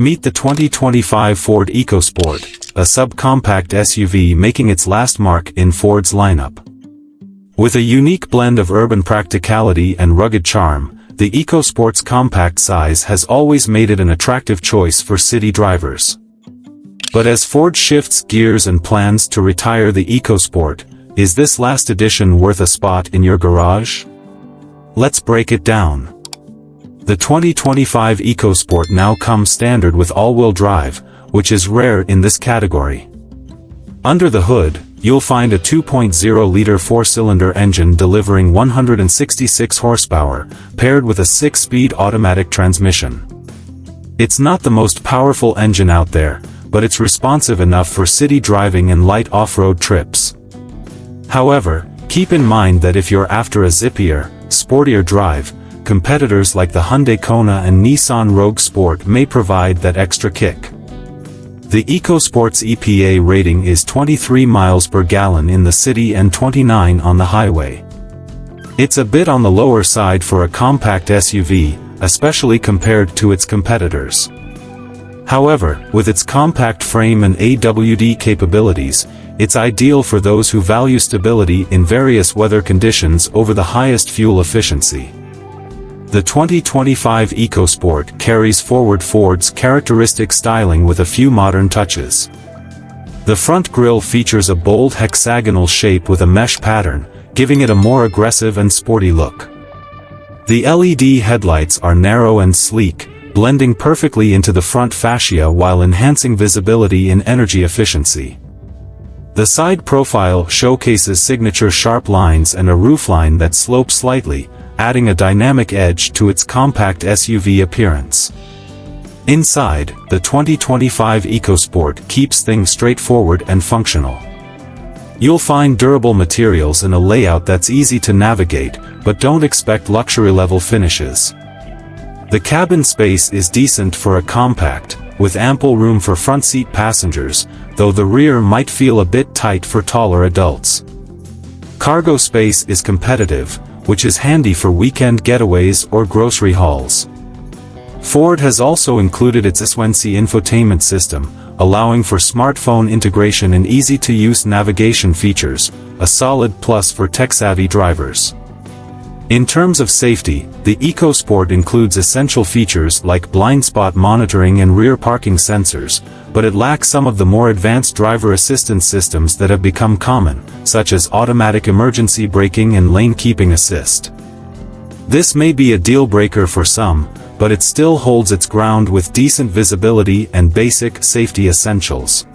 Meet the 2025 Ford EcoSport, a subcompact SUV making its last mark in Ford's lineup. With a unique blend of urban practicality and rugged charm, the EcoSport's compact size has always made it an attractive choice for city drivers. But as Ford shifts gears and plans to retire the EcoSport, is this last edition worth a spot in your garage? Let's break it down. The 2025 EcoSport now comes standard with all-wheel drive, which is rare in this category. Under the hood, you'll find a 2.0-liter four-cylinder engine delivering 166 horsepower, paired with a 6-speed automatic transmission. It's not the most powerful engine out there, but it's responsive enough for city driving and light off-road trips. However, keep in mind that if you're after a zippier, sportier drive, competitors like the Hyundai Kona and Nissan Rogue Sport may provide that extra kick. The EcoSport's EPA rating is 23 miles per gallon in the city and 29 on the highway. It's a bit on the lower side for a compact SUV, especially compared to its competitors. However, with its compact frame and AWD capabilities, it's ideal for those who value stability in various weather conditions over the highest fuel efficiency. The 2025 EcoSport carries forward Ford's characteristic styling with a few modern touches. The front grille features a bold hexagonal shape with a mesh pattern, giving it a more aggressive and sporty look. The LED headlights are narrow and sleek, blending perfectly into the front fascia while enhancing visibility and energy efficiency. The side profile showcases signature sharp lines and a roofline that slopes slightly, adding a dynamic edge to its compact SUV appearance. Inside, the 2025 EcoSport keeps things straightforward and functional. You'll find durable materials and a layout that's easy to navigate, but don't expect luxury-level finishes. The cabin space is decent for a compact, with ample room for front-seat passengers, though the rear might feel a bit tight for taller adults. Cargo space is competitive, which is handy for weekend getaways or grocery hauls. Ford has also included its EcoSport infotainment system, allowing for smartphone integration and easy-to-use navigation features, a solid plus for tech-savvy drivers. In terms of safety, the EcoSport includes essential features like blind spot monitoring and rear parking sensors, but it lacks some of the more advanced driver assistance systems that have become common, such as automatic emergency braking and lane keeping assist. This may be a deal-breaker for some, but it still holds its ground with decent visibility and basic safety essentials.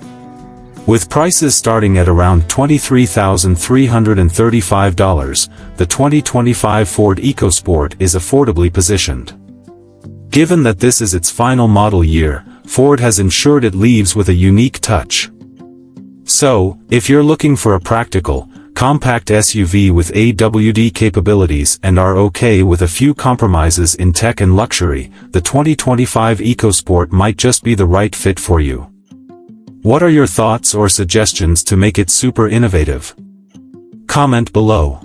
With prices starting at around $23,335, the 2025 Ford EcoSport is affordably positioned. Given that this is its final model year, Ford has ensured it leaves with a unique touch. So, if you're looking for a practical, compact SUV with AWD capabilities and are okay with a few compromises in tech and luxury, the 2025 EcoSport might just be the right fit for you. What are your thoughts or suggestions to make it super innovative? Comment below.